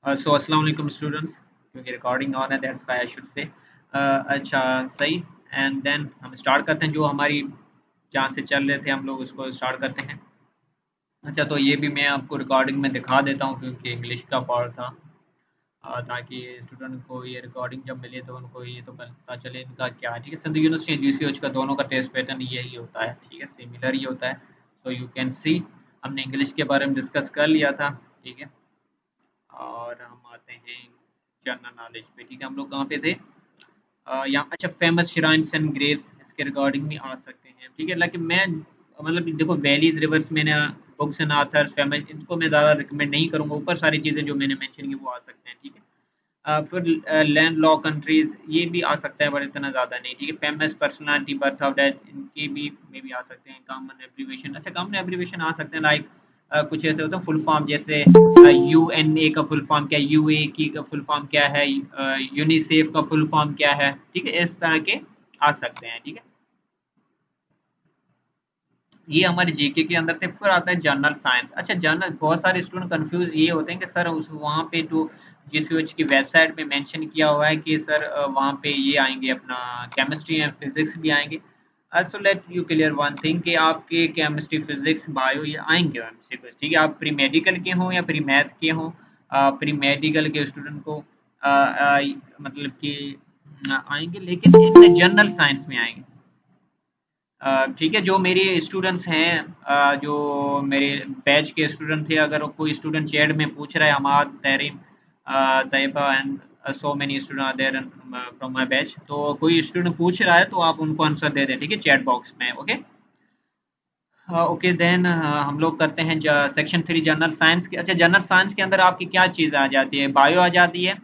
सो अस्सलाम वालेकुम स्टूडेंट्स, क्योंकि रिकॉर्डिंग ऑन है that's why I should say. अच्छा, सही। एंड देन हम स्टार्ट करते हैं जो हमारी जहाँ से चल रहे थे हम लोग उसको स्टार्ट करते हैं। अच्छा, तो ये भी मैं आपको रिकॉर्डिंग में दिखा देता हूँ क्योंकि इंग्लिश का पार्ट था। ताकि स्टूडेंट को ये रिकॉर्डिंग जब मिले तो उनको ये तो पता चले इनका क्या है। ठीक है, सिंध यूनिवर्सिटी जीसीएच का दोनों का टेस्ट पैटर्न यही होता है। ठीक है, सिमिलर ही होता है। तो यू कैन सी हमने इंग्लिश के बारे में डिस्कस कर लिया था। ठीक है, और हम आते हैं जनरल नॉलेज पे। ठीक है, हम लोग कहाँ पे थे? यहाँ अच्छा, फेमस श्राइन्स एंड ग्रेव्स इसके रिगार्डिंग भी आ सकते हैं। ठीक है, लेकिन मैं मतलब देखो वैलीज रिवर्स मैंने बुक्स एंड आथर्स फेमस इनको मैं ज़्यादा रिकमेंड नहीं करूँगा। ऊपर सारी चीज़ें जो मैंने मेंशन की वो आ सकते हैं। ठीक है, फिर लैंड लॉ कंट्रीज ये भी आ सकता है, बट इतना ज़्यादा नहीं। ठीक है, famous personality birth of death इनके भी में भी आ सकते हैं। कॉमन एब्रीविएशन, अच्छा कॉमन एब्रीविएशन आ सकते हैं लाइक कुछ ऐसे होता है फुल फॉर्म, जैसे यूएनए का फुल फॉर्म क्या है, यूए का फुल फॉर्म क्या है, यूनिसेफ का फुल फॉर्म क्या है। ठीक है, इस तरह के आ सकते हैं। ठीक है, ये हमारे जीके के अंदर थे। फिर आता है जनरल साइंस। अच्छा, जनरल बहुत सारे स्टूडेंट कंफ्यूज ये होते हैं कि सर उस वहाँ पे जो जीसीएच की वेबसाइट पे मेंशन किया हुआ है कि सर वहाँ पे ये आएंगे अपना केमिस्ट्री एंड फिजिक्स भी आएंगे। So let you clear one thing कि आपके केमिस्ट्री फिजिक्स बायो ये आएंगे एमसीक्यू। ठीक है, आप प्री मेडिकल के हों या प्री मैथ के हों, प्री मेडिकल के स्टूडेंट को मतलब कि आएंगे, लेकिन इनमें जनरल साइंस में आएंगे। ठीक है, जो मेरे स्टूडेंट्स हैं, जो मेरे बैच के स्टूडेंट थे, अगर कोई स्टूडेंट चैट में पूछ रहा है, Hamad Tehreem Tayyaba and so many student are there from my batch, तो कोई स्टूडेंट पूछ रहा है तो आप उनको आंसर दे दें। ठीक है, चैट बॉक्स में। ओके, ओके देन हम लोग करते हैं सेक्शन 3 जनरल साइंस के। अच्छा, जनरल साइंस के अंदर आपकी क्या चीज़ आ जाती है? बायो आ जाती है,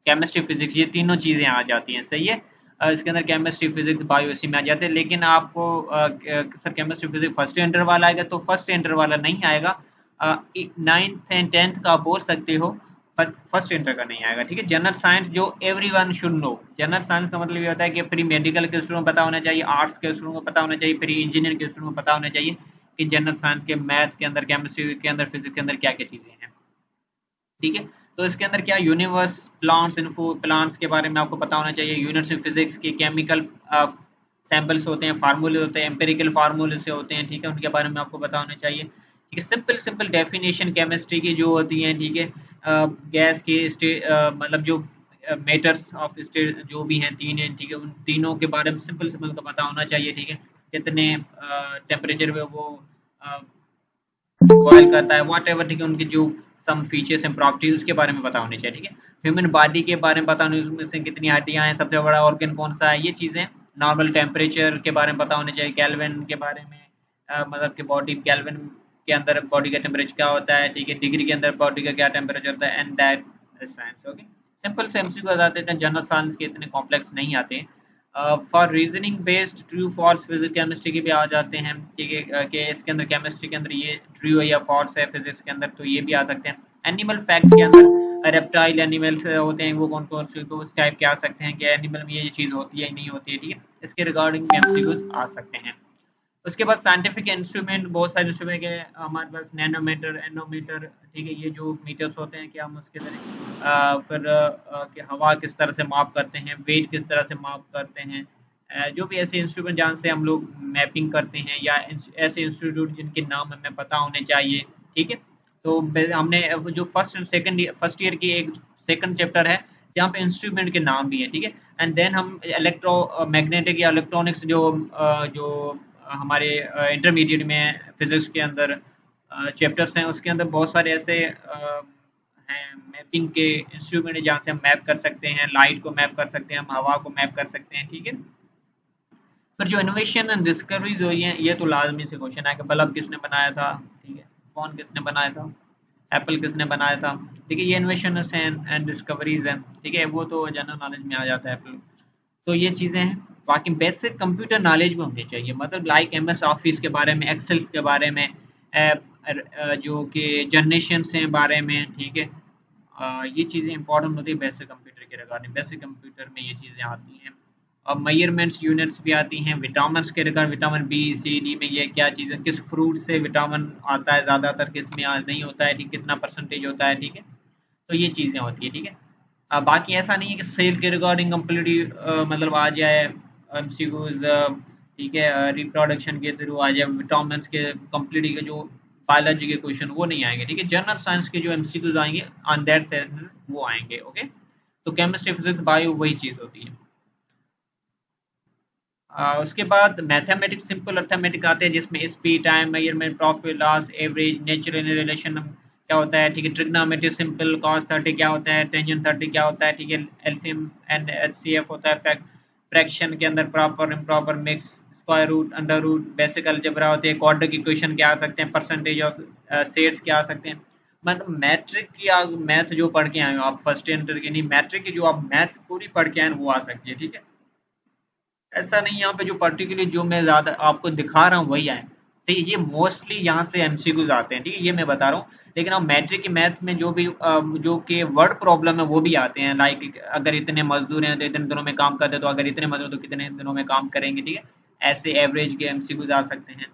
केमिस्ट्री फिजिक्स, ये तीनों चीज़ें आ जाती हैं। सही है, इसके अंदर केमिस्ट्री फिजिक्स बायो इसी में आ जाते हैं। लेकिन आपको sir chemistry physics first inter वाला आएगा, तो फर्स्ट इंटर वाला नहीं आएगा। नाइन्थ एंड टेंथ का आप बोल सकते हो, पर फर्स्ट इंटर का नहीं आएगा। ठीक है, जनरल साइंस जो everyone should know. General science का मतलब ये होता है कि प्री मेडिकल के स्टूडेंट को पता होना चाहिए, आर्ट्स के स्टूडेंट को पता होना चाहिए, प्री इंजीनियर के स्टूडेंट को पता होना चाहिए कि जनरल साइंस के मैथ के अंदर, केमिस्ट्री के अंदर, फिजिक्स के अंदर क्या क्या चीज़ें हैं। ठीक है, तो इसके अंदर क्या यूनिवर्स, प्लांट्स, इन्फो प्लांट्स के बारे में आपको पता होना चाहिए। यूनिट्स ऑफ फिजिक्स के केमिकल सैंपल्स होते हैं, फार्मूले होते हैं, एम्पेरिकल फार्मूले से होते हैं। ठीक है, उनके बारे में आपको पता होना चाहिए। ठीक है, सिंपल सिंपल डेफिनेशन केमिस्ट्री की जो होती हैं। ठीक है, गैस के मतलब जो मेटर्स ऑफ स्टेट जो भी हैं तीन हैं। ठीक है, उन तीनों के बारे में सिंपल सिंपल का पता होना चाहिए। ठीक है, कितने टेम्परेचर पे वो बॉयल करता है, वॉट एवर। ठीक है, उनके जो सम फीचर्स एंड प्रॉपर्टीज उसके बारे में पता होनी चाहिए। ठीक है, ह्यूमन बॉडी के बारे में पता होनी, उसमें से कितनी हड्डियां हैं, सबसे बड़ा ऑर्गन कौन सा है, ये चीजें। नॉर्मल टेम्परेचर के बारे में पता होना चाहिए, कैल्विन के बारे में, मतलब कि बॉडी कैल्विन के अंदर बॉडी का टेम्परेचर क्या होता है। ठीक है, डिग्री के अंदर बॉडी का क्या टेम्परेचर होता है, and that science. Okay, simple से एमसीक्यू आ जाते हैं, जनरल साइंस के इतने कॉम्प्लेक्स नहीं आते हैं। For reasoning based true false physics chemistry के भी आ जाते हैं। ठीक है, कि इसके अंदर केमिस्ट्री के अंदर ये ट्रू है या फॉल्स है, फिजिक्स के अंदर तो ये भी आ सकते हैं। एनिमल फैक्ट के अंदर रेप्टाइल एनिमल्स होते हैं, वो कौन कौन से, तो उस टाइप के आ सकते हैं कि एनिमल में ये चीज़ होती है नहीं होती है। ठीक है, इसके रिगार्डिंग एमसीक्यूज आ सकते हैं। उसके बाद साइंटिफिक इंस्ट्रूमेंट, बहुत सारे इंस्ट्रूमेंट के हमारे पास, नैनोमीटर, एनोमीटर। ठीक है, ये जो मीटर्स होते हैं कि हम उसके तरह फिर कि हवा किस तरह से माप करते हैं, वेट किस तरह से माप करते हैं। जो भी ऐसे इंस्ट्रूमेंट जहाँ से हम लोग मैपिंग करते हैं, या ऐसे इंस्टीट्यूट जिनके नाम हमें पता होने चाहिए। ठीक है, तो हमने जो first and second first year की एक सेकंड चैप्टर है जहाँ पे इंस्ट्रूमेंट के नाम भी है। ठीक है, एंड देन हम इलेक्ट्रो मैग्नेटिक या इलेक्ट्रॉनिक्स जो हमारे इंटरमीडिएट में फिजिक्स के अंदर चैप्टर्स हैं, उसके अंदर बहुत सारे ऐसे हैं मैपिंग के इंस्ट्रूमेंट जहाँ से हम मैप कर सकते हैं, लाइट को मैप कर सकते हैं, हम हवा को मैप कर सकते हैं। ठीक है, पर जो इनोवेशन एंड डिस्कवरीज हुई हैं, ये तो लाजमी से क्वेश्चन है कि बल्ब किसने बनाया था। ठीक है, फोन किसने बनाया था, एप्पल किसने बनाया था। ठीक है, ये इनोवेशन एंड डिस्कवरीज हैं। ठीक है, वो तो जनरल नॉलेज में आ जाता है एप्पल। तो ये चीज़ें हैं। बाकी बेसिक कंप्यूटर नॉलेज भी होनी चाहिए, मतलब लाइक एमएस ऑफिस के बारे में, एक्सेल्स के बारे में, जो कि जनरेशन के बारे में। ठीक है, ये चीज़ें इंपॉर्टेंट होती है बेसिक कंप्यूटर के रिगार्डिंग। बेसिक कंप्यूटर में ये चीज़ें आती हैं, और मेजरमेंट्स यूनिट्स भी आती हैं। विटामिन के regard, vitamin B C D में ये क्या चीज़ें, किस फ्रूट से विटामिन आता है ज़्यादातर, किस में नहीं होता है। ठीक, कितना परसेंटेज होता है। ठीक है, तो ये चीज़ें होती है, ठीक है। बाकी ऐसा नहीं है कि सेल के रिगार्डिंग कम्प्लीटली मतलब आ जाए एमसीक्यूज, ठीक है, रिप्रोडक्शन के थ्रू आ जाए, विटामिन के कम्प्लीटली के जो बायोलॉजी के क्वेश्चन वो नहीं आएंगे, ठीक है। जनरल साइंस के जो एमसीक्यूज आएंगे ऑन दैट सेंस वो आएंगे, ओके। तो केमिस्ट्री, फिजिक्स, बायो वही चीज़ होती है। उसके बाद मैथमेटिक्स, सिंपल अर्थमेटिक आते हैं जिसमें speed, time measurement, profit loss, average, natural relation क्या होता है, ठीक है। ट्रिग्नोमेट्री, सिंपल कॉस 30 क्या होता है, टेंजेंट 30 क्या होता है, ठीक है। एलसीएम एंड एचसीएफ होता है, फ्रैक्शन के अंदर proper improper mix, square root, under root, basic algebra होती है, क्वाड्रेटिक इक्वेशन क्या आ सकते हैं, परसेंटेज ऑफ शेयर्स क्या आ सकते हैं। मतलब मैट्रिक की मैथ जो पढ़ के आए हो आप फर्स्ट ईयर के, नहीं मैट्रिक की जो आप मैथ्स पूरी पढ़ के आए हो वो आ सकती है, ठीक है। ऐसा नहीं यहाँ पे जो पर्टिकुलरली जो मैं ज़्यादा आपको दिखा रहा हूँ वही आए, तो ये मोस्टली यहाँ से एमसीक्यूज आते हैं, ठीक है, ये मैं बता रहा हूँ। लेकिन अब मैट्रिक की मैथ में जो भी जो कि वर्ड प्रॉब्लम है वो भी आते हैं, लाइक अगर इतने मजदूर हैं तो इतने दिनों में काम करते हैं, तो अगर इतने मजदूर तो कितने दिनों में काम करेंगे, ठीक है। ऐसे एवरेज के एमसीक्यूज आ सकते हैं।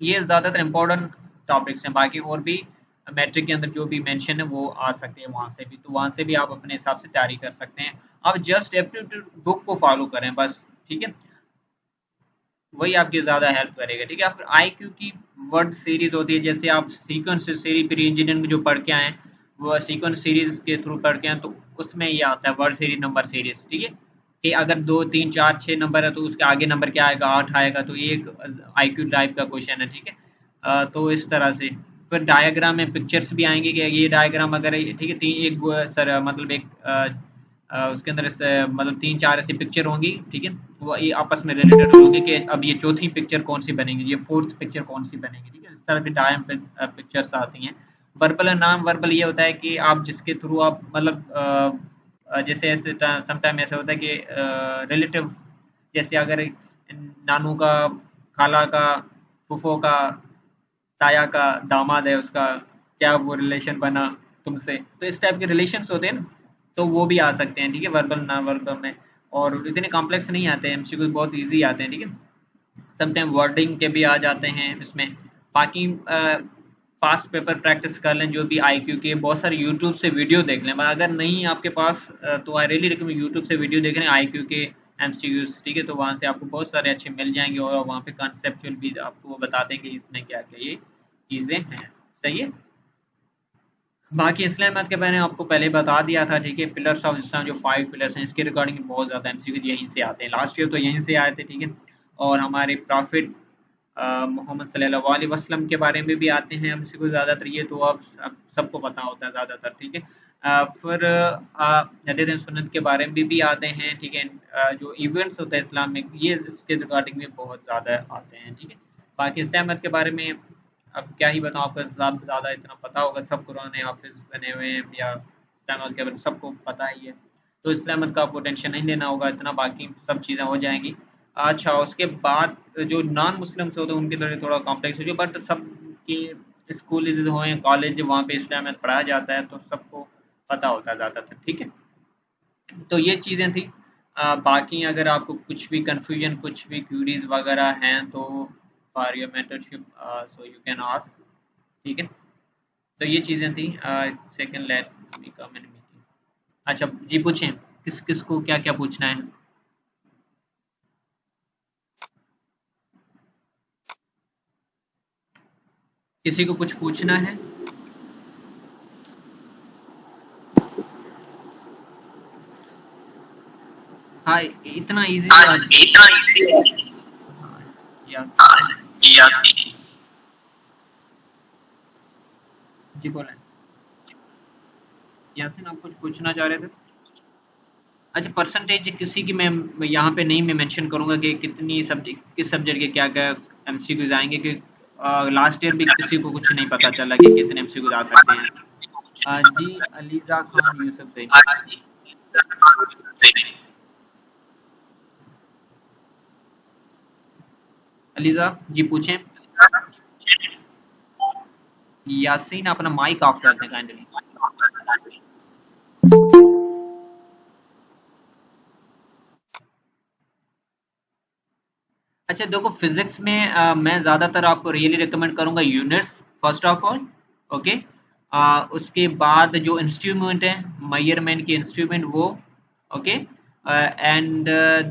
ये ज़्यादातर इम्पोर्टेंट टॉपिक्स हैं, बाकी और भी मैट्रिक के अंदर जो भी मेंशन है वो आ सकते हैं वहाँ से भी, तो वहाँ से भी आप अपने हिसाब से तैयारी कर सकते हैं। आप जस्ट एप्टीट्यूड बुक को फॉलो करें बस, ठीक है। वही आपकी ज़्यादा हेल्प करेगा, ठीक है। फिर आईक्यू की वर्ड सीरीज होती है, जैसे आप सीक्वेंस सीरीज प्री इंजीनियरिंग में जो पढ़ के आए हैं, वो सीक्वेंस सीरीज के थ्रू पढ़ के आए, तो उसमें ये आता है वर्ड सीरीज, नंबर सीरीज, ठीक है। कि अगर 2 3 4 6 नंबर है तो उसके आगे नंबर क्या आएगा, 8 आएगा, तो ये एक आईक्यू टाइप का क्वेश्चन है, ठीक है। तो इस तरह से फिर डायग्राम में पिक्चर्स भी आएंगे कि ये डायग्राम अगर ठीक है, तीन एक सर मतलब एक उसके अंदर मतलब 3 4 ऐसी पिक्चर होंगी, ठीक है। वो ये आपस में रिलेटेड होंगे कि अब ये चौथी पिक्चर कौन सी बनेगी, ये फोर्थ पिक्चर कौन सी बनेगी, ठीक है। इस तरह की डायम पिक्चर्स आती हैं। वर्बल नाम वर्बल ये होता है कि आप जिसके थ्रू आप मतलब जैसे ऐसे समटाइम ऐसा होता है कि रिलेटिव, जैसे अगर नानू का, खाला का, फूफो का, ताया का दामाद है उसका, क्या वो रिलेशन बना तुमसे, तो इस टाइप के रिलेशंस होते हैं ना, तो वो भी आ सकते हैं, ठीक है, वर्बल नॉन वर्बल में। और इतने कॉम्प्लेक्स नहीं आते हैं, एमसीक्यू बहुत इजी आते हैं, ठीक है। समटाइम वर्डिंग के भी आ जाते हैं इसमें। बाकी पास्ट पेपर प्रैक्टिस कर लें, जो भी आईक्यू के बहुत सारे यूट्यूब से वीडियो देख लें, अगर नहीं आपके पास तो आई रियली रिकमेंड यूट्यूब से वीडियो देख लें आईक्यू के एमसीक्यूज, ठीक है। तो वहाँ से आपको बहुत सारे अच्छे मिल जाएंगे, और वहाँ पे कॉन्सेप्चुअल भी आपको वो बताते हैं कि इसमें क्या क्या ये चीज़ें हैं, सही है। बाकी इस्लाम मत के मैंने आपको पहले बता दिया था, ठीक है। पिलर्स ऑफ इस्लाम जो 5 पिलर्स हैं, इसके रिगार्डिंग बहुत ज़्यादा एमसीक्यूज यहीं से आते हैं, लास्ट ईयर तो यहीं से आए थे, ठीक है। और हमारे प्रॉफिट मोहम्मद सल्लल्लाहु अलैहि वसल्लम के बारे में भी आते हैं एमसीक्यू ज़्यादातर, ये तो अब सबको पता होता है ज़्यादातर, ठीक है। फिर हदीस सुन्नत के बारे में भी आते हैं, ठीक है। जो इवेंट्स होते हैं इस्लाम में, ये इसके रिगार्डिंग भी बहुत ज़्यादा आते हैं, ठीक है। बाकी इस्लाम मत के बारे में अब क्या ही बताऊँ, आपको ज़्यादा इतना पता होगा, सब कुरान हाफिज़ बने हुए हैं, या इस्लाम मत के बारे में सबको पता ही है, तो इस्लाम मत का आपको टेंशन नहीं लेना होगा इतना, बाकी सब चीज़ें हो जाएंगी। अच्छा, उसके बाद जो नॉन मुस्लिम्स होते हैं उनके लिए थोड़ा कॉम्प्लेक्स हो जाए, बट सबके स्कूल हों कॉलेज वहाँ पे इस्लाम में पढ़ाया जाता है, तो सबको पता होता है ज़्यादातर, ठीक है। तो ये चीज़ें थी। बाकी अगर आपको कुछ भी कन्फ्यूजन, कुछ भी क्यूरीज वगैरह हैं, तो for your mentorship so you can ask, ठीक है। तो ये चीज़ें थी। Second let me come in meeting. अच्छा जी, पूछें, किस किस को क्या क्या पूछना है। किसी को कुछ पूछना है? हाँ, इतना इजी है। हाँ, यासीन जी बोलें। यासीन, आप कुछ पूछना चाह रहे थे? अच्छा, परसेंटेज किसी की मैं यहाँ पे नहीं मैं मेंशन करूँगा कि कितनी सब्जेक्ट, किस सब्जेक्ट के क्या क्या एमसीक्यूज आएंगे, कि लास्ट ईयर भी किसी को कुछ नहीं पता चला कि कितने एमसीक्यूज आ सकते हैं। जी, अलीजा खान यूसुफ से। अलीजा जी पूछें। यासीन, अपना माइक ऑफ कर दें काइंडली। अच्छा देखो, फिजिक्स में मैं ज्यादातर आपको रियली रिकमेंड करूंगा units first of all, okay. उसके बाद जो इंस्ट्रूमेंट है, मेजरमेंट के इंस्ट्रूमेंट वो, ओके, एंड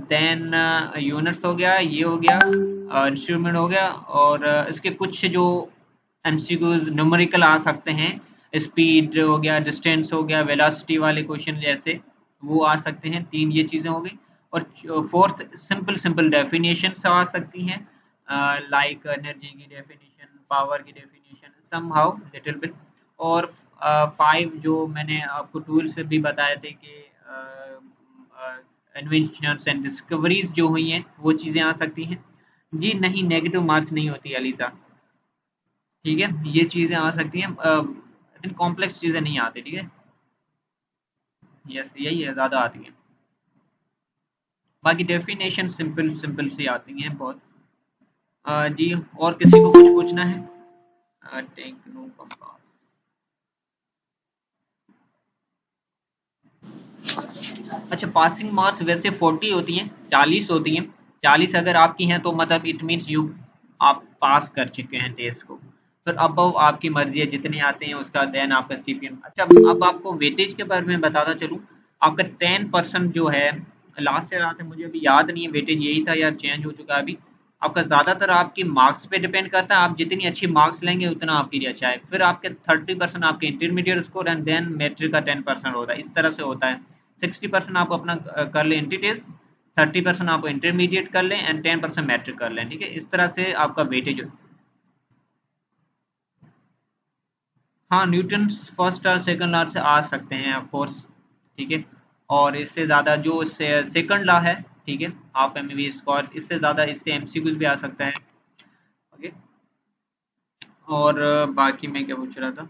देन यूनिट्स हो गया, ये हो गया, इंस्ट्रूमेंट हो गया, और इसके कुछ जो एमसीक्यूज न्यूमेरिकल आ सकते हैं, स्पीड हो गया, डिस्टेंस हो गया, वेलोसिटी वाले क्वेश्चन जैसे वो आ सकते हैं। 3 ये चीजें हो गई। और फोर्थ सिंपल सिंपल डेफिनेशंस आ सकती हैं, लाइक एनर्जी की डेफिनेशन, पावर की डेफिनेशन, समहाउ लिटिल बिट। और 5 जो मैंने आपको टूल से भी बताए थे कि इन्वेंशंस एंड डिस्कवरीज जो हुई हैं वो चीजें आ सकती हैं। जी नहीं, नेगेटिव मार्क्स नहीं होती अलीजा, ठीक है, ये चीजें आ सकती हैं, इतनी कॉम्प्लेक्स चीजें नहीं आती, ठीक है। यस, यही है, ज्यादा आती हैं। बाकी डेफिनेशन सिंपल सिंपल सी आती हैं बहुत। जी, और किसी को कुछ पूछना है? Techno Compass. अच्छा, पासिंग मार्क्स वैसे 40 होती हैं, 40 होती हैं। 40 अगर आपकी हैं तो मतलब इट मीन्स यू आप पास कर चुके हैं टेस्ट को। फिर अब आपकी मर्जी है, जितने आते हैं उसका देन आपका सीपीएम। अच्छा, अब आपको वेटेज के बारे में बताता चलूँ। आपका 10% जो है, लास्ट ईयर आते मुझे अभी याद नहीं है वेटेज यही था या चेंज हो चुका है अभी। आपका ज़्यादातर आपकी मार्क्स पे डिपेंड करता है, आप जितनी अच्छी मार्क्स लेंगे उतना आपके लिए अच्छा है। फिर आपके 30% आपके intermediate score and then matric का 10% होता है, इस तरह से होता है। 60% आप अपना कर लें एंट्री टेस्ट, 30% आप इंटरमीडिएट कर लें एंड 10% मैट्रिक कर लें, ठीक है, इस तरह से आपका वेटेज। हाँ, न्यूटन फर्स्ट और सेकंड लॉ से आ सकते हैं ऑफ कोर्स, ठीक है। और इससे ज़्यादा जो सेकंड लॉ है, ठीक है, आप एमबीबी स्कोर, इससे ज़्यादा इससे एमसीक्यूज भी आ सकता है, ओके। और बाकी मैं क्या पूछ रहा था?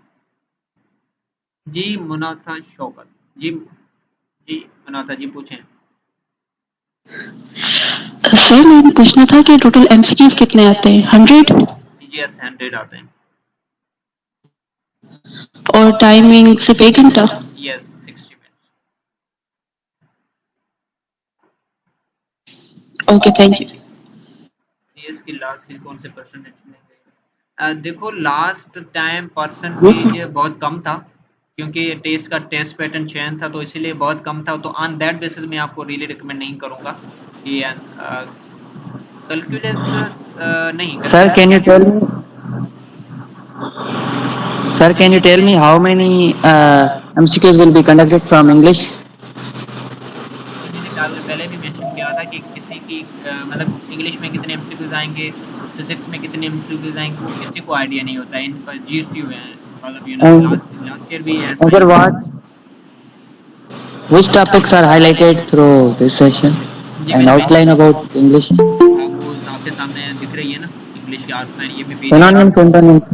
जी, मुनाफा शौकत। जी, जी मुनाफा जी, पूछें। सर मैंने पूछना था कि टोटल एमसीक्यूज कितने आते हैं? 100? यस, 100 आते हैं। और टाइमिंग सिर्फ 1 घंटा? Yes, 60 minutes. Okay, thank you. CS की लास्ट से कौन से परसेंटेज लेंगे? देखो, लास्ट टाइम परसेंटेज बहुत कम था, क्योंकि टेस्ट का टेस्ट पैटर्न चेंज था, तो इसीलिए बहुत कम था। तो ऑन दैट बेसिस में आपको रियली रिकमेंड नहीं करूंगा कि कैलकुलस, नहीं Sir, calculus. can you tell me? Sir, can you tell me how many MCQs will be conducted from English? मैंने पहले भी मेंशन किया था कि किसी की मतलब इंग्लिश में कितने एमसीक्यूज आएंगे, फिजिक्स में कितने एमसीक्यूज आएंगे, वो किसी को आइडिया नहीं होता है। इन पर जीएसयू है, मतलब And, लास्ट ईयर भी ऐसा and ही sir, था। which topics are highlighted through this session? जी, An मैंने outline मेंशन, about English. वो आपके सामने दिख रही है ना, इंग्लिश की आउटलाइन, ये भी पीडीएफ Synonyms, antonyms.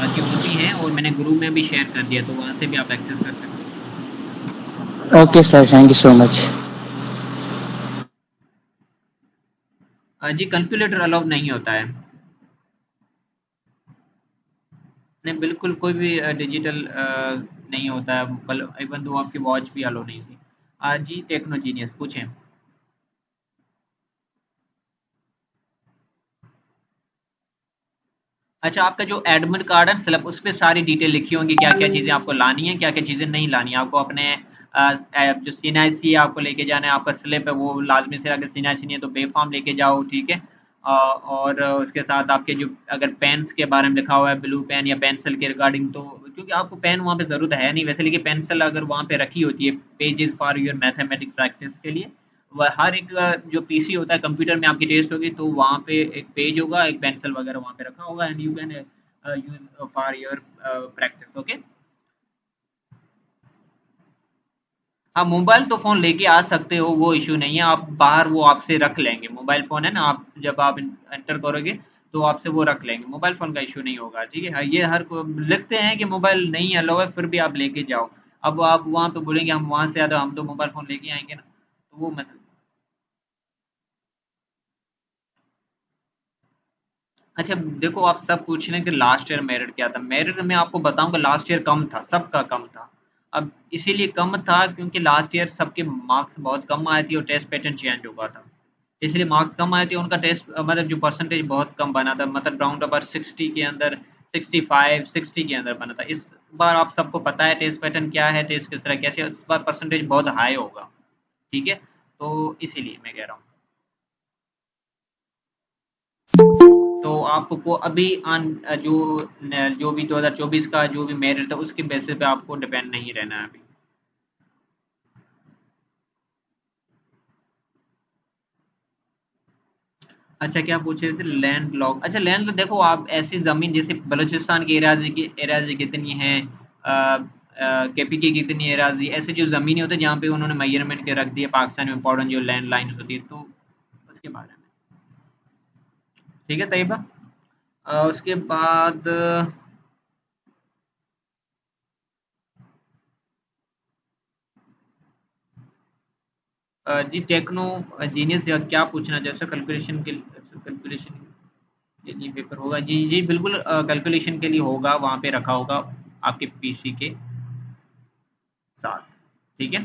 जी वो भी है, और मैंने ग्रुप में भी शेयर कर दिया, तो वहां से भी आप एक्सेस कर सकते हैं। Okay, sir. Thank you so much. जी, कैलकुलेटर अलाउ नहीं होता है, नहीं बिल्कुल, कोई भी डिजिटल नहीं होता है, इवन दो आपकी वॉच भी अलाउ नहीं थी। जी, टेक्नोजीनियस पूछें। अच्छा, आपका जो एडमिट कार्ड है स्लिप, उस पे सारी डिटेल लिखी होंगी, क्या क्या चीज़ें आपको लानी है, क्या क्या चीज़ें नहीं लानी है। आपको अपने जो सीएनआईसी है आपको लेके जाना है, आपका स्लिप है वो लाजमी से, अगर सीएनआईसी नहीं है तो बेफाम लेके जाओ, ठीक है। और उसके साथ आपके जो अगर पेन्स के बारे में लिखा हुआ है, ब्लू पेन या पेंसिल के रिगार्डिंग, तो क्योंकि आपको पेन वहाँ पे ज़रूरत है नहीं वैसे, लेकिन पेंसिल अगर वहाँ पे रखी होती है, pages for your mathematic practice के लिए, वह हर एक जो पीसी होता है कंप्यूटर में आपकी टेस्ट होगी, तो वहाँ पे एक पेज होगा, एक पेंसिल वगैरह वहाँ पे रखा होगा, and you can use for your practice, okay. हाँ, मोबाइल तो फ़ोन लेके आ सकते हो, वो इश्यू नहीं है, आप बाहर वो आपसे रख लेंगे। मोबाइल फ़ोन है ना, आप जब आप एंटर करोगे तो आपसे वो रख लेंगे, मोबाइल फ़ोन का इश्यू नहीं होगा, ठीक है। हाँ, ये हर को लिखते हैं कि मोबाइल नहीं अलाउ है, फिर भी आप लेके जाओ। अब आप वहाँ पे बोलेंगे हम वहाँ से आते हम तो मोबाइल फ़ोन लेके आएंगे ना, तो वो मसला। अच्छा, देखो, आप सब पूछ रहे हैं कि लास्ट ईयर मेरिट क्या था। मेरिट मैं आपको बताऊंगा, लास्ट ईयर कम था, सबका कम था। अब इसीलिए कम था क्योंकि लास्ट ईयर सबके मार्क्स बहुत कम आए थे और टेस्ट पैटर्न चेंज हुआ था, इसलिए मार्क्स कम आए थे। उनका टेस्ट मतलब जो परसेंटेज बहुत कम बना था, मतलब राउंड अबाउट 60 के अंदर, 65 60 के अंदर बना था। इस बार आप सबको पता है टेस्ट पैटर्न क्या है, टेस्ट किस तरह कैसे, इस बार परसेंटेज बहुत हाई होगा, ठीक है, तो इसीलिए मैं कह रहा हूँ। तो आपको अभी जो भी 2024 का जो भी मेरिट था उसके बेसिस पे आपको डिपेंड नहीं रहना है अभी। अच्छा क्या पूछ रहे थे, लैंड लॉक, अच्छा लैंड तो देखो आप ऐसी जमीन जैसे बलूचिस्तान की एराजी कितनी है, केपी की कितनी एराजी, ऐसे जो जमीनें होती है जहाँ पे उन्होंने मेजरमेंट के रख दिया पाकिस्तान में इम्पोर्टेंट जो लैंड लाइन होती है, तो उसके बारे में, ठीक है तैयबा। उसके बाद जी टेक्नो जीनियस या क्या पूछना चाहते हो, कैलकुलेशन के लिए पेपर होगा, जी जी बिल्कुल, कैलकुलेशन के लिए होगा, वहाँ पे रखा होगा आपके पीसी के साथ, ठीक है।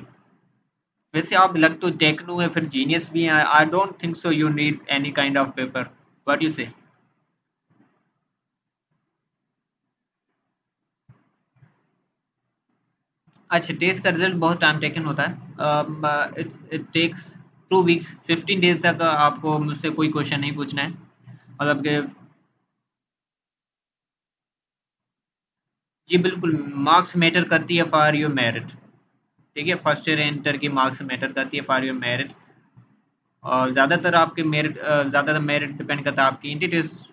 वैसे आप लग तो टेक्नो है फिर जीनियस भी है, I don't think so you need any kind of paper, what you से। अच्छा टेस्ट का रिजल्ट बहुत टाइम टेकन होता है, इट टेक्स 2 वीक्स 15 डेज तक आपको मुझसे कोई क्वेश्चन नहीं पूछना है, मतलब कि जी बिल्कुल, मार्क्स मैटर करती है फॉर योर मेरिट, ठीक है, फर्स्ट ईयर इंटर की मार्क्स मैटर करती है फॉर योर मेरिट, और ज़्यादातर आपके मेरिट ज़्यादातर मेरिट डिपेंड करता है आपकी इंटी टेस्ट,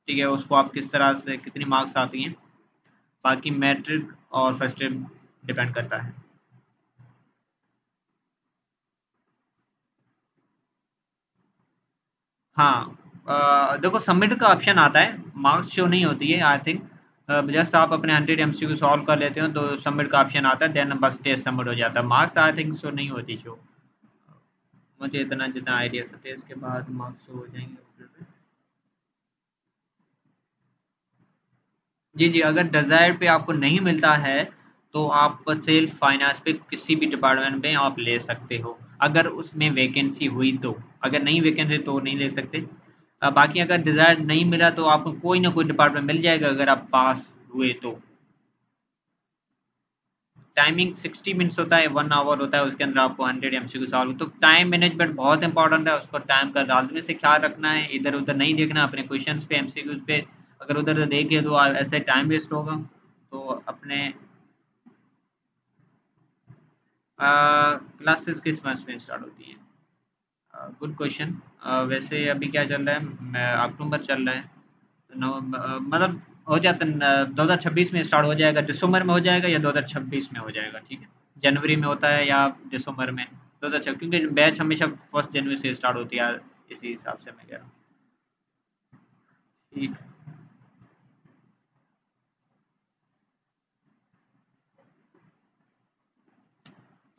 ठीक है, उसको आप किस तरह से कितनी मार्क्स आती हैं, बाकी मैट्रिक और फर्स्ट ईयर डिपेंड करता है। हाँ, देखो सबमिट का ऑप्शन आता है, मार्क्स शो नहीं होती है आई थिंक, जस्ट आप अपने 100 एमसीक्यू सॉल्व कर लेते हो तो सबमिट का ऑप्शन आता है, देन बस टेस्ट सबमिट हो जाता है, मार्क्स आई थिंक शो नहीं होती शो, मुझे इतना जितना आइडिया है, टेस्ट के बाद मार्क्स शो हो जाएंगे। जी जी, अगर डिजायर पे आपको नहीं मिलता है तो आप सेल्फ फाइनेंस पे किसी भी डिपार्टमेंट में आप ले सकते हो, अगर उसमें वैकेंसी हुई तो, अगर नहीं वैकेंसी तो नहीं ले सकते। बाकी अगर डिजायर नहीं मिला तो आपको कोई ना कोई डिपार्टमेंट मिल जाएगा अगर आप पास हुए तो। टाइमिंग 60 मिनट्स होता है, 1 आवर होता है, उसके अंदर आपको 100 एमसीक्यू सॉल्व, तो टाइम मैनेजमेंट बहुत इंपॉर्टेंट है, उसको टाइम का लाजमी से ख्याल रखना है, इधर उधर नहीं देखना अपने क्वेश्चंस पे एमसीक्यूज पे, अगर उधर देखे तो ऐसे टाइम वेस्ट होगा, तो अपने क्लासेस किस मंथ में स्टार्ट होती हैं, गुड क्वेश्चन, वैसे अभी क्या चल रहा है, अक्टूबर चल रहा है, मतलब हो जाता है 2026 में स्टार्ट हो जाएगा, दिसंबर में हो जाएगा या 2026 में हो जाएगा, ठीक है, जनवरी में होता है या दिसंबर में 2026, क्योंकि बैच हमेशा 1 जनवरी से स्टार्ट होती है, इसी हिसाब से मैं कह रहा हूँ, ठीक।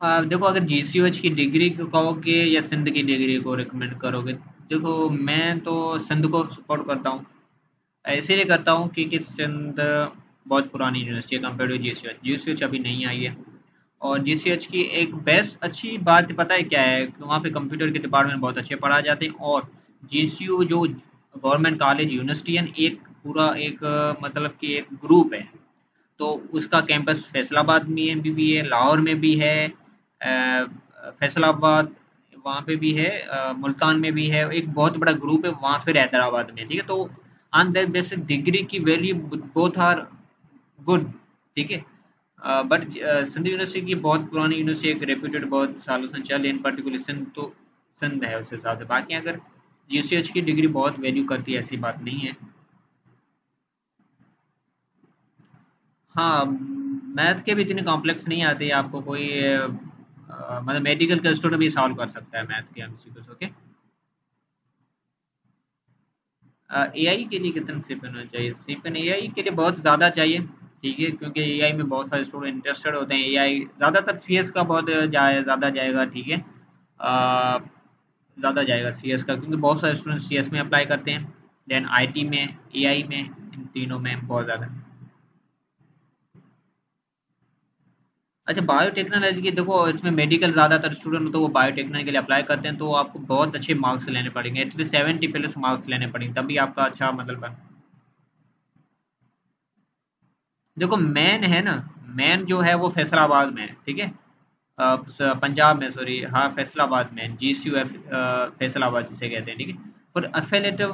देखो अगर जीसीओएच की डिग्री को कहोगे या सिंध की डिग्री को रिकमेंड करोगे, देखो मैं तो सिंध को सपोर्ट करता हूँ, इसीलिए करता हूँ क्योंकि सिंध बहुत पुरानी यूनिवर्सिटी है कंपेयर टू जीसीएच, जीसीएच अभी नहीं आई है, और जीसीएच की एक बेस्ट अच्छी बात पता है क्या है, कि वहाँ पे कंप्यूटर के डिपार्टमेंट बहुत अच्छे पढ़ाए जाते हैं, और जीसीयू जो गवर्नमेंट कॉलेज यूनिवर्सिटी है एक पूरा एक मतलब कि एक ग्रुप है, तो उसका कैंपस फैसलाबाद में भी है, लाहौर में भी है, फैसलाबाद वहाँ पे भी है, मुल्तान में भी है, एक बहुत बड़ा ग्रुप है वहाँ, फिर हैदराबाद में, ठीक है, तो ऑन दैट बेसिस डिग्री की वैल्यू बोथ आर गुड, ठीक है, बट सिंध यूनिवर्सिटी की बहुत पुरानी यूनिवर्सिटी, एक रेप्यूटेड बहुत सालों से चल, इन पर्टिकुलर सिंध तो सिंध है उस हिसाब से, बाकी अगर जीसीएच की डिग्री बहुत वैल्यू करती है ऐसी बात नहीं है। हाँ, मैथ के भी इतने कॉम्प्लेक्स नहीं आते, आपको कोई मतलब मेडिकल का स्टूडेंट भी सॉल्व कर सकता है मैथ के एमसीक्यूज, ओके। एआई के लिए कितने सीपन होना चाहिए, सीपन एआई के लिए बहुत ज़्यादा चाहिए, ठीक है, क्योंकि एआई में बहुत सारे स्टूडेंट इंटरेस्टेड होते हैं, एआई ज़्यादातर सीएस का बहुत ज़्यादा जाएगा, ठीक है, ज़्यादा जाएगा सीएस का, क्योंकि बहुत सारे स्टूडेंट सीएस में अप्लाई करते हैं, देन आईटी में, एआई में, इन तीनों में बहुत ज़्यादा। अच्छा बायोटेक्नोलॉजी की देखो, इसमें मेडिकल ज़्यादातर स्टूडेंट हो तो वो बायोटेक्नोलॉजी के लिए अप्लाई करते हैं, तो आपको बहुत अच्छे मार्क्स लेने पड़ेंगे, एटलीस्ट 70 प्लस मार्क्स लेने पड़ेंगे, तभी आपका अच्छा मतलब बन। देखो मेन है ना, मेन जो है वो फैसलाबाद में है, ठीक है। पंजाब में, सॉरी, हाँ फैसलाबाद में, GCU फैसलाबाद जिसे कहते हैं, ठीक है। और अफिलेटिव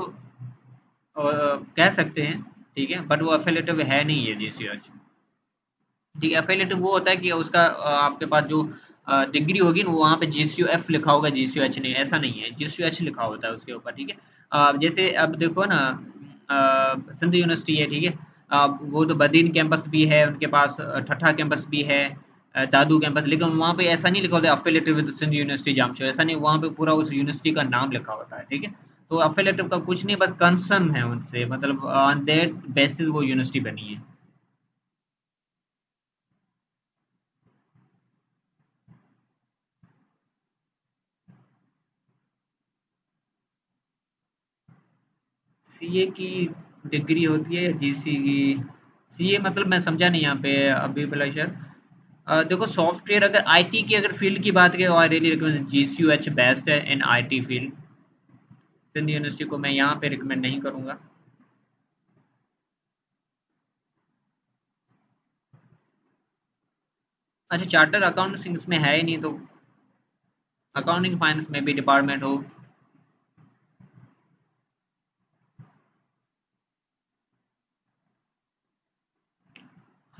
कह सकते हैं, ठीक है, बट वो अफिलेटिव है नहीं है GCU। ठीक है, एफिलिएटिव वो होता है कि उसका आपके पास जो डिग्री होगी ना, वो वहाँ पे GCUF लिखा होगा, GCUH नहीं, ऐसा नहीं है, GCUH लिखा होता है उसके ऊपर, ठीक है। जैसे अब देखो ना, सिंध यूनिवर्सिटी है, ठीक है। वो तो बदीन कैंपस भी है उनके पास, ठट्ठा कैंपस भी है, दादू कैंपस, लेकिन वहाँ पे ऐसा नहीं लिखा होता है अफिलेटेड विद सिंध यूनिवर्सिटी जामचो, ऐसा नहीं, वहाँ पे पूरा उस यूनिवर्सिटी का नाम लिखा होता है, ठीक है। तो अफिलेटिव का कुछ नहीं, बस कंसर्न है उनसे, मतलब ऑन दैट बेसिस वो यूनिवर्सिटी बनी है। CA की डिग्री होती है, GC की, CA मतलब मैं समझा नहीं यहाँ पे अभी बिलाशर। देखो सॉफ्टवेयर, अगर IT की अगर फील्ड की बात करें, I really recommend GCUH best है इन IT फील्ड। सिंध यूनिवर्सिटी को मैं यहाँ पे रिकमेंड नहीं करूँगा। अच्छा, चार्टर अकाउंटिंग इसमें है ही नहीं, तो अकाउंटिंग फाइनेंस में भी डिपार्टमेंट हो।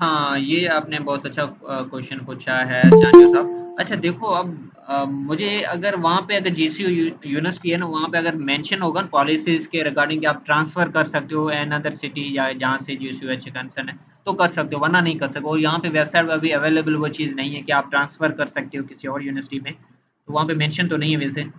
हाँ, ये आपने बहुत अच्छा क्वेश्चन पूछा है जानियो साहब। अच्छा देखो, अब मुझे अगर वहाँ पे अगर GCU यूनिवर्सिटी है ना, वहाँ पे अगर मेंशन होगा ना पॉलिसीज के रिगार्डिंग कि आप ट्रांसफर कर सकते हो एन अदर सिटी, या जहाँ से GCUH कंसर्न है, तो कर सकते हो, वरना नहीं कर सकते। और यहाँ पे वेबसाइट पे अभी अवेलेबल वो चीज़ नहीं है कि आप ट्रांसफर कर सकते हो किसी और यूनिवर्सिटी में, तो वहाँ पे मेंशन तो नहीं है वैसे।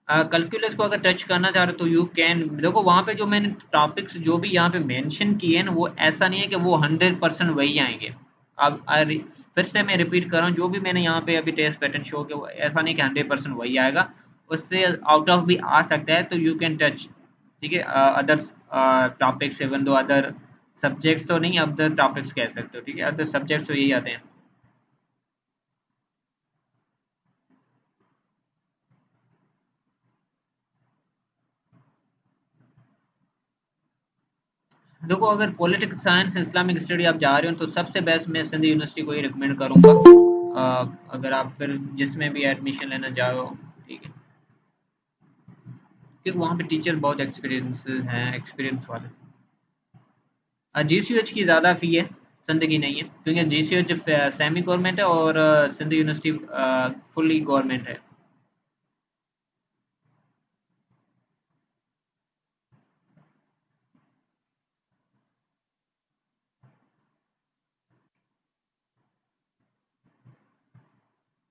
कैलकुलस को अगर टच करना चाह रहे हो तो यू कैन, देखो वहाँ पे जो मैंने टॉपिक्स जो भी यहाँ पे मेंशन किए हैं ना, वो ऐसा नहीं है कि वो 100% वही आएंगे। अब फिर से मैं रिपीट कर रहा हूँ, जो भी मैंने यहाँ पे अभी टेस्ट पैटर्न शो किया, वो ऐसा नहीं कि 100% वही आएगा, उससे आउट ऑफ भी आ सकता है, तो यू कैन टच, ठीक है, other topics, even though other subjects तो नहीं, अदर टॉपिक्स कह सकते हो, ठीक है, अदर सब्जेक्ट्स तो यही आते हैं। देखो अगर पॉलिटिक्स साइंस इस्लामिक स्टडी आप जा रहे हो, तो सबसे बेस्ट मैं सिंध यूनिवर्सिटी को ही रिकमेंड करूंगा। अगर आप फिर जिसमें भी एडमिशन लेना चाहो, ठीक है, क्योंकि वहाँ पे टीचर बहुत एक्सपीरियंस हैं, एक्सपीरियंस वाले। GCUH की ज़्यादा फ़ी है, सिंध की नहीं है, क्योंकि GCUH सेमी गवर्नमेंट है और सिंध यूनिवर्सिटी फुल्ली गवर्नमेंट है।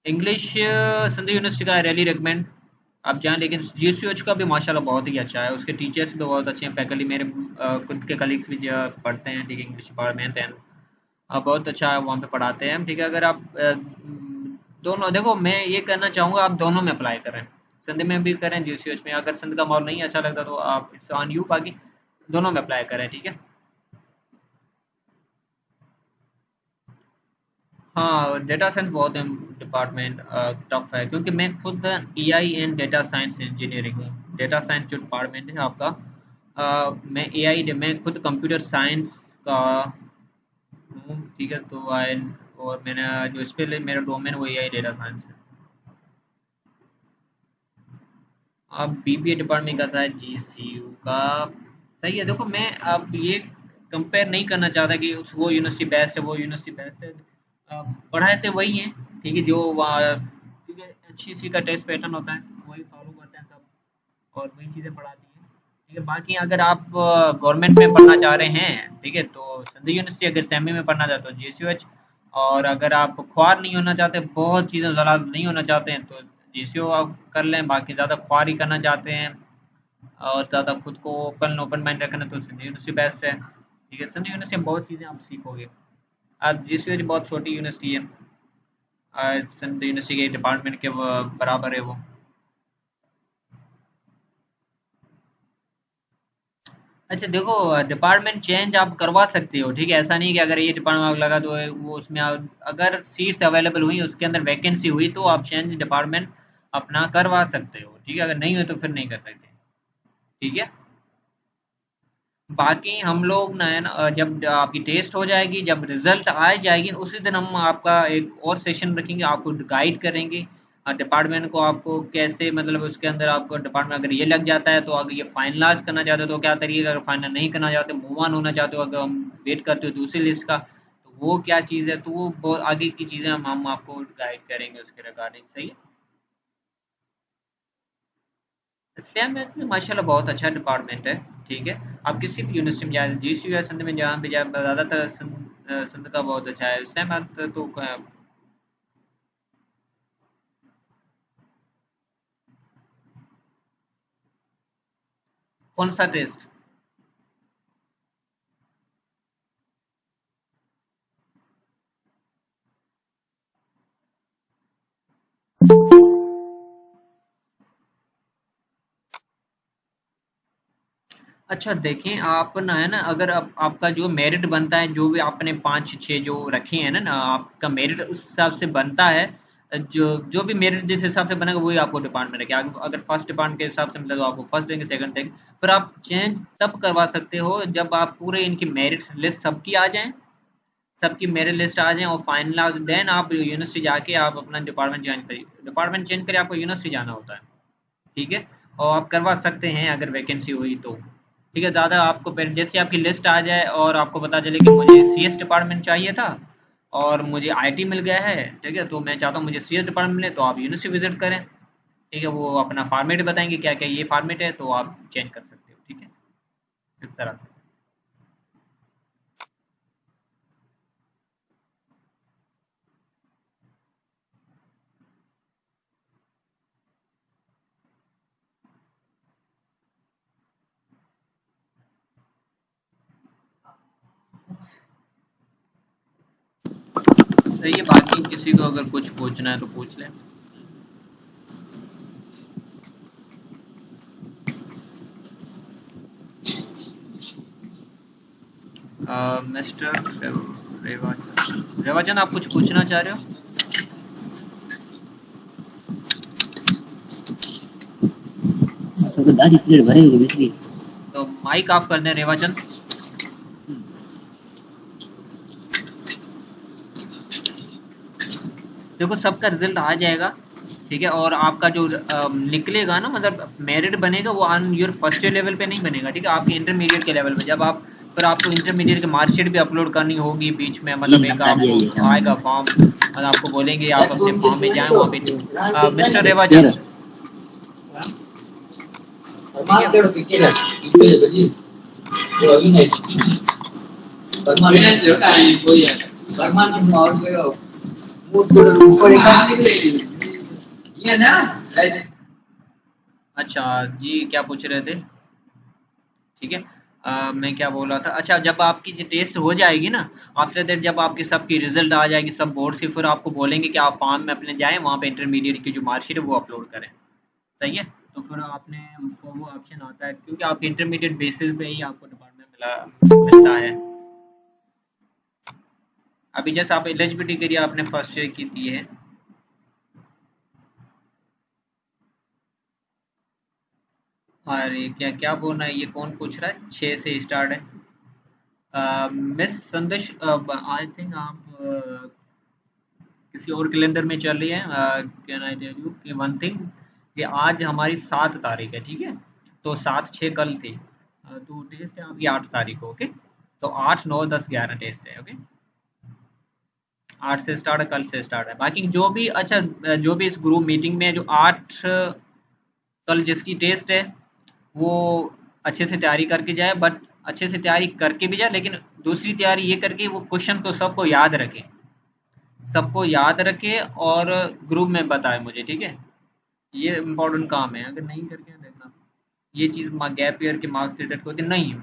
इंग्लिश सिंध यूनिवर्सिटी का रैली रिकमेंड आप जाएँ, लेकिन GCUH का भी माशाल्लाह बहुत ही अच्छा है, उसके टीचर्स भी बहुत अच्छे हैं, फैकल्टी मेरे खुद के कलीग्स भी पढ़ते हैं, ठीक है, इंग्लिश डिपार्टमेंट है, बहुत अच्छा वहाँ पे पढ़ाते हैं, ठीक है। अगर आप दोनों, देखो मैं ये कहना चाहूँगा आप दोनों में अप्लाई करें, सिंध में भी करें, GCUH में। अगर सिंध का माहौल नहीं अच्छा लगता तो आप इट्स ऑन यू, बाकी दोनों में अप्लाई करें, ठीक है। हाँ, डेटा साइंस बहुत डिपार्टमेंट टफ है, क्योंकि मैं खुद AI and data science engineering हूँ। डेटा साइंस जो डिपार्टमेंट है आपका, मैं AI, मैं खुद कंप्यूटर साइंस का हूँ, ठीक है। तो आई, और मैंने जो इस पे मेरा डोमेन वो AI डेटा साइंस है। अब BBA डिपार्टमेंट का था GCU का, सही है। देखो मैं अब ये कंपेयर नहीं करना चाहता कि वो यूनिवर्सिटी बेस्ट है, वो यूनिवर्सिटी बेस्ट है। पढ़ाए तो वही हैं, ठीक है, जो वहाँ, क्योंकि HEC का टेस्ट पैटर्न होता है, वही फॉलो करते हैं सब, और वही चीज़ें पढ़ाती हैं, ठीक है। बाकी अगर आप गवर्नमेंट में पढ़ना चाह रहे हैं, ठीक है, तो सिंध यूनिवर्सिटी, अगर सेमी में पढ़ना चाहते हो GCUH, और अगर आप ख्वार नहीं होना चाहते, बहुत चीज़ें ज़्यादा नहीं होना चाहते हैं, तो GCU आप कर लें। बाकी ज़्यादा ख्वार ही करना चाहते हैं और ज़्यादा खुद को ओपन ओपन माइंड रखना, तो सिंध यूनिवर्सिटी बेस्ट है, ठीक है। सिंध यूनिवर्सिटी में बहुत चीज़ें आप सीखोगे। अब GCU बहुत छोटी यूनिवर्सिटी है, सिंध यूनिवर्सिटी के डिपार्टमेंट के बराबर है वो। अच्छा देखो, डिपार्टमेंट चेंज आप करवा सकते हो, ठीक है, ऐसा नहीं कि अगर ये डिपार्टमेंट लगा तो वो उसमें अगर सीट्स अवेलेबल हुई, उसके अंदर वैकेंसी हुई, तो आप चेंज डिपार्टमेंट अपना करवा सकते हो, ठीक है। अगर नहीं हुई तो फिर नहीं कर सकते, ठीक है। बाकी हम लोग ना है ना जब आपकी टेस्ट हो जाएगी, जब रिजल्ट आ जाएगी, उसी दिन हम आपका एक और सेशन रखेंगे, आपको गाइड करेंगे डिपार्टमेंट को, आपको कैसे मतलब उसके अंदर आपको डिपार्टमेंट अगर ये लग जाता है तो अगर ये फाइनलाइज करना चाहते हो तो क्या तरीके, अगर फाइनल नहीं करना चाहते, मूव ऑन होना चाहते हो, अगर हम वेट करते हो दूसरी लिस्ट का, तो वो क्या चीज़ है, तो वो बहुत आगे की चीज़ें हम आपको गाइड करेंगे उसके रिगार्डिंग। सही है। स्लैम में तो माशाल्लाह बहुत अच्छा डिपार्टमेंट है। ठीक है। आप किसी भी यूनिवर्सिटी में जाए, जीसीयू या संध में जहाँ भी जाए, ज़्यादातर संध का बहुत अच्छा है। स्लैम तो कौन सा टेस्ट? अच्छा देखें, आप ना है ना, अगर आपका जो मेरिट बनता है, जो भी आपने 5-6 जो रखे हैं ना आपका मेरिट उस हिसाब से बनता है। जो जो भी मेरिट जिस हिसाब से बनेगा वही आपको डिपार्टमेंट रखेगा। अगर फर्स्ट डिपार्टमेंट के हिसाब से मिला तो आपको फर्स्ट देंगे, सेकंड देंगे। फिर आप चेंज तब करवा सकते हो जब आप पूरे इनकी मेरिट लिस्ट सबकी आ जाए, सबकी मेरिट लिस्ट आ जाए और फाइनल आ, देन आप यूनिवर्सिटी जाके आप अपना डिपार्टमेंट ज्वाइन करिए। डिपार्टमेंट चेंज करिए, आपको यूनिवर्सिटी जाना होता है। ठीक है। और आप करवा सकते हैं अगर वैकेंसी हुई तो। ठीक है। ज़्यादा आपको फिर जैसे आपकी लिस्ट आ जाए और आपको पता चले कि मुझे सीएस डिपार्टमेंट चाहिए था और मुझे आईटी मिल गया है, ठीक है, तो मैं चाहता हूँ मुझे सीएस डिपार्टमेंट मिले, तो आप यूनिवर्सिटी विजिट करें। ठीक है। वो अपना फॉर्मेट बताएंगे क्या क्या ये फॉर्मेट है, तो आप चेंज कर सकते हो। ठीक है। इस तरह से। सही है। बाकी किसी को अगर कुछ पूछना है तो पूछ लें। मिस्टर रेवाचंद, रेवाचंद आप कुछ पूछना चाह रहे हो? So the दाढ़ी पीरियड भरे हुए बिजली तो माइक ऑफ कर दें रेवाचंद। देखो सबका रिजल्ट आ जाएगा। ठीक है। और आपका जो निकलेगा ना, मतलब मेरिट बनेगा, वो on your first year level पे नहीं बनेगा। ठीक है। आपके इंटरमीडिएट के लेवल पे जब आप, फिर आपको इंटरमीडिएट की मार्कशीट भी अपलोड करनी होगी बीच में, ये मतलब एक धक्का दिया आपको ये सामने आएगा फॉर्म और आपको बोलेंगे आप अपने फॉर्म में जाएं, वहाँ पे मिस्टर रेवाचंद। ठीक है। अच्छा जी, क्या पूछ रहे थे? ठीक है। मैं क्या बोल रहा था, अच्छा जब आपकी जो टेस्ट हो जाएगी ना, आफ्टर दैट जब आपकी सबकी रिजल्ट आ जाएगी सब बोर्ड की, फिर आपको बोलेंगे कि आप फॉर्म में अपने जाएं, वहाँ पे इंटरमीडिएट की जो मार्कशीट है वो अपलोड करें। सही है। तो फिर आपने वो ऑप्शन आता है, क्योंकि आपके इंटरमीडिएट बेसिस पे ही आपको डिपार्टमेंट मिलता है। अभी जैसे आप एलिजिबिलिटी के लिए आपने फर्स्ट ईयर की दी है। और ये क्या क्या बोलना है, ये कौन पूछ रहा है? 6 से स्टार्ट है। मिस संदेश, आई थिंक आप किसी और कैलेंडर में चल रही है। कैन आई टेल यू कि वन थिंग, कि आज हमारी 7 तारीख है। ठीक है। तो 7-6 कल थी। तो टेस्ट है आपकी 8 तारीख को। ओके। तो 8, 9, 10, 11 टेस्ट है। ओके। 8 से स्टार्ट है, कल से स्टार्ट है। बाकी जो भी, अच्छा जो भी इस ग्रुप मीटिंग में जो 8 कल जिसकी टेस्ट है, वो अच्छे से तैयारी करके जाए, बट अच्छे से तैयारी करके भी जाए, लेकिन दूसरी तैयारी ये करके वो क्वेश्चन को सबको याद रखे, सबको याद रखे और ग्रुप में बताए मुझे। ठीक है। ये इम्पोर्टेंट काम है। अगर नहीं करके देखना, ये चीज़ गैप ईयर के मार्क्स डिडक्ट होते नहीं,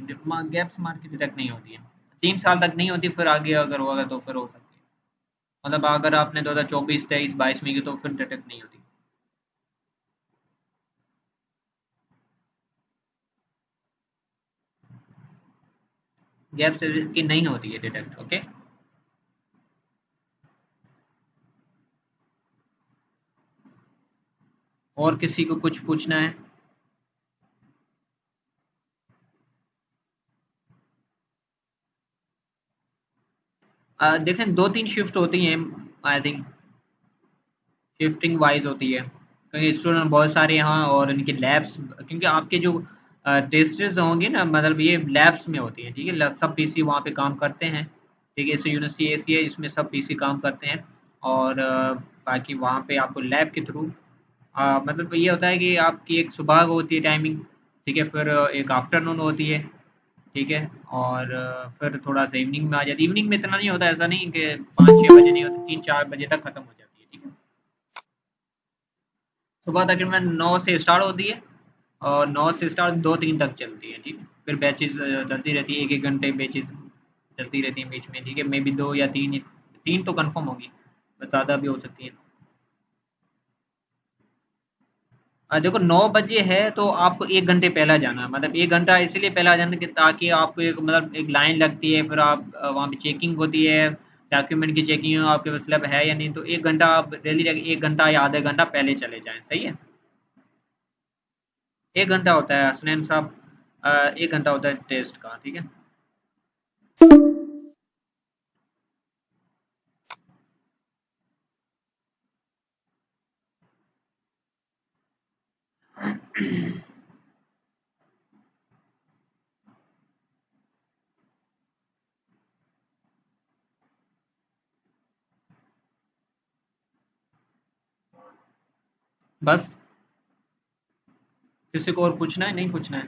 गैप्स मार्क की डिडक्ट नहीं होती है। 3 साल तक नहीं होती, फिर आगे अगर होगा तो फिर हो सकती है। मतलब अगर आपने 2024, 23, 22 में की तो फिर डिडक्ट नहीं होती। गैप की नहीं होती है डिडक्ट। ओके। और किसी को कुछ पूछना है? देखें 2-3 शिफ्ट होती हैं, आई थिंक शिफ्टिंग वाइज होती है, क्योंकि स्टूडेंट बहुत सारे यहाँ और इनके लैब्स, क्योंकि आपके जो टेस्टेस होंगे ना, मतलब ये लैब्स में होती हैं, ठीक है, सब पीसी वहाँ पे काम करते हैं, ठीक है, इस यूनिवर्सिटी ऐसी है इसमें सब पीसी काम करते हैं, और बाकी वहाँ पे आपको लैब के थ्रू मतलब ये होता है कि आपकी एक सुबह को होती है टाइमिंग, ठीक है, फिर एक आफ्टरनून होती है, ठीक है, और फिर थोड़ा-सा इवनिंग में आ जाती है। इवनिंग में इतना नहीं होता, ऐसा नहीं कि 5-6 बजे नहीं होती, 3-4 बजे तक खत्म हो जाती है, ठीक है। सुबह तकरीबन 9 से स्टार्ट होती है और 9 से स्टार्ट 2-3 तक चलती है, ठीक है। फिर बैचेज़ चलती रहती है, 1-1 घंटे बैचेज़ चलती रहती हैं बीच में, ठीक है। मेबी 2 या 3 तो कन्फर्म होगी, बट ज़्यादा भी हो सकती है। देखो 9 बजे है तो आपको 1 घंटे पहले जाना है, मतलब 1 घंटा इसलिए पहले जाना कि ताकि आपको एक मतलब एक लाइन लगती है, फिर आप वहाँ पे चेकिंग होती है, डॉक्यूमेंट की चेकिंग हो, आपके पास स्लिप है या नहीं, तो 1 घंटा आप डेली 1 घंटा या आधा घंटा पहले चले जाएँ, सही है? 1 घंटा होता है हसनैन साहब, 1 घंटा होता है टेस्ट का, ठीक है? बस, किसी को और पूछना है, नहीं पूछना है?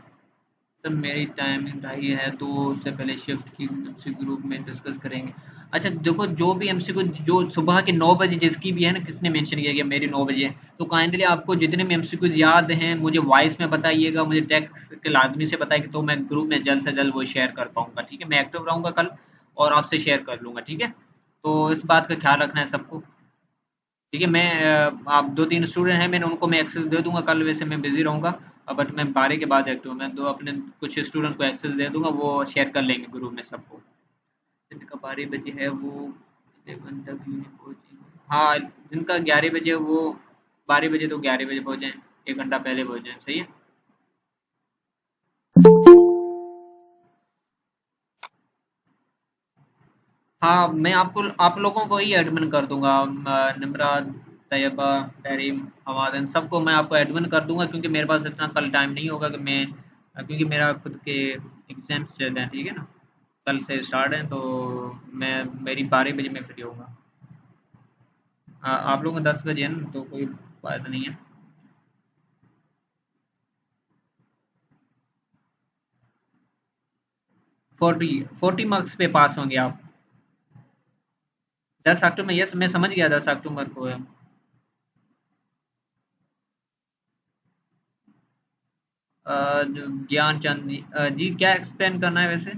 सर मेरी टाइमिंग ढाई है तो उससे पहले शिफ्ट की एमसीक्यू ग्रुप में डिस्कस करेंगे। अच्छा देखो, जो भी एमसीक्यू जो सुबह के 9 बजे जिसकी भी है ना, किसने मेंशन किया कि मेरी 9 बजे है, तो काइंडली आपको जितने भी एमसीक्यूज याद हैं मुझे वॉइस में बताइएगा, मुझे टेक्स्ट के लाजमी से बताइए, तो मैं ग्रुप में जल्द से जल्द वो शेयर कर पाऊंगा, ठीक है। मैं एक्टिव रहूंगा कल और आपसे शेयर कर लूंगा, ठीक है। तो इस बात का ख्याल रखना है सबको, ठीक है। मैं आप 2-3 स्टूडेंट हैं, मैं एक्सेस दे दूंगा कल, वैसे मैं बिजी रहूंगा, बट मैं 12 के बाद एक्टिव हूँ। मैं दो अपने कुछ स्टूडेंट को एक्सेस दे दूंगा, वो शेयर कर लेंगे ग्रुप में सबको। जिनका 12 बजे है वो 11 तक यूनिट पहुंचेंगे, हाँ जिनका 11 बजे है वो 12 बजे तो 11 बजे पहुंच जाएं, 1 घंटा पहले पहुंच जाएं, सही है। हाँ मैं आपको आप लोगों को ही एडमिन कर दूंगा, निम्रा, तैयबा, तहरीम, हमादन, सबको मैं आपको एडमिन कर दूंगा, क्योंकि मेरे पास इतना कल टाइम नहीं होगा कि मैं क्योंकि मेरा खुद के एग्जाम्स चल रहे हैं, ठीक है ना, कल से स्टार्ट है, तो मैं मेरी 12 बजे मैं फ्री होऊंगा। आप लोगों को 10 बजे है ना, तो कोई बात नहीं है। 40 मार्क्स पे पास होंगे आप। 10 अक्टूबर, यस मैं समझ गया, 10 अक्टूबर को है। ज्ञान चंद जी, जी क्या एक्सप्लेन करना है वैसे?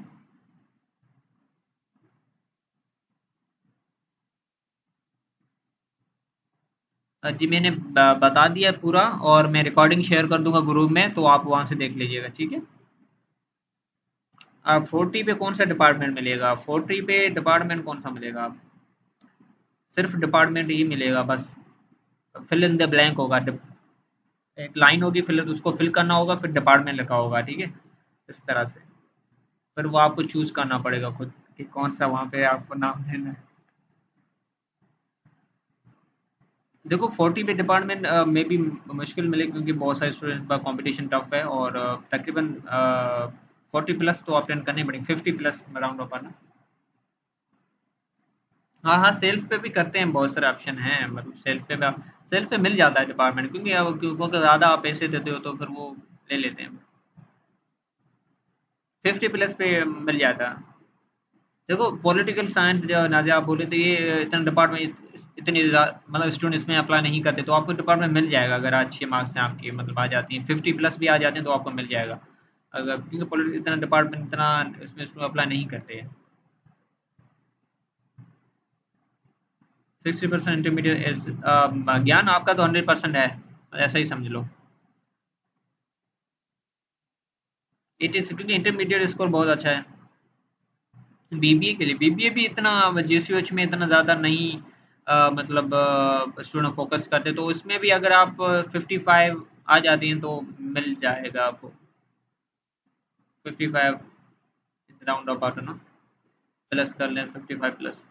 जी मैंने बता दिया है पूरा, और मैं रिकॉर्डिंग शेयर कर दूंगा ग्रुप में, तो आप वहां से देख लीजिएगा, ठीक है। 40 पे कौन सा डिपार्टमेंट मिलेगा? 40 पे डिपार्टमेंट कौन सा मिलेगा? आप सिर्फ डिपार्टमेंट ही मिलेगा बस, फिल इन द ब्लैंक होगा, एक लाइन होगी, फिल उसको फिल करना होगा, फिर डिपार्टमेंट लिखा होगा, ठीक है, इस तरह से। फिर वो आपको चूज करना पड़ेगा खुद कि कौन सा वहां पे आपको नाम देना है। देखो 40 पे डिपार्टमेंट में भी मुश्किल मिले, क्योंकि बहुत सारे स्टूडेंट का कंपटीशन टफ है, और तकरीबन 40 प्लस तो अटेंड करने पड़ेंगे, 50 प्लस राउंड ऑफ आना। हाँ हाँ, सेल्फ पे भी करते हैं, बहुत सारे ऑप्शन हैं, मतलब सेल्फ पे मिल जाता है डिपार्टमेंट, क्योंकि अब क्योंकि ज़्यादा आप पैसे देते हो तो फिर वो ले लेते हैं। 50 प्लस पे मिल जाता है। देखो पॉलिटिकल साइंस जो नाज़िया आप बोले, तो ये इतना डिपार्टमेंट इतनी मतलब स्टूडेंट इसमें अप्लाई नहीं करते, तो आपको डिपार्टमेंट मिल जाएगा अगर अच्छे मार्क्स हैं आपके, मतलब आ जाती हैं 50 प्लस भी आ जाते हैं तो आपको मिल जाएगा, अगर क्योंकि इतना डिपार्टमेंट इतना इसमें स्टूडेंट अप्लाई नहीं करते हैं। 60% इंटरमीडिएट ज्ञान आपका तो 100% है, ऐसा ही समझ लो। इट इज क्योंकि इंटरमीडिएट स्कोर बहुत अच्छा है बीबीए के लिए। बीबीए भी इतना जेसीओच में इतना ज़्यादा नहीं, मतलब स्टूडेंट फोकस करते, तो इसमें भी अगर आप 55 आ जाती हैं तो मिल जाएगा आपको। 55 राउंड ऑफ आउट ना, प्लस कर लें 55 प्लस।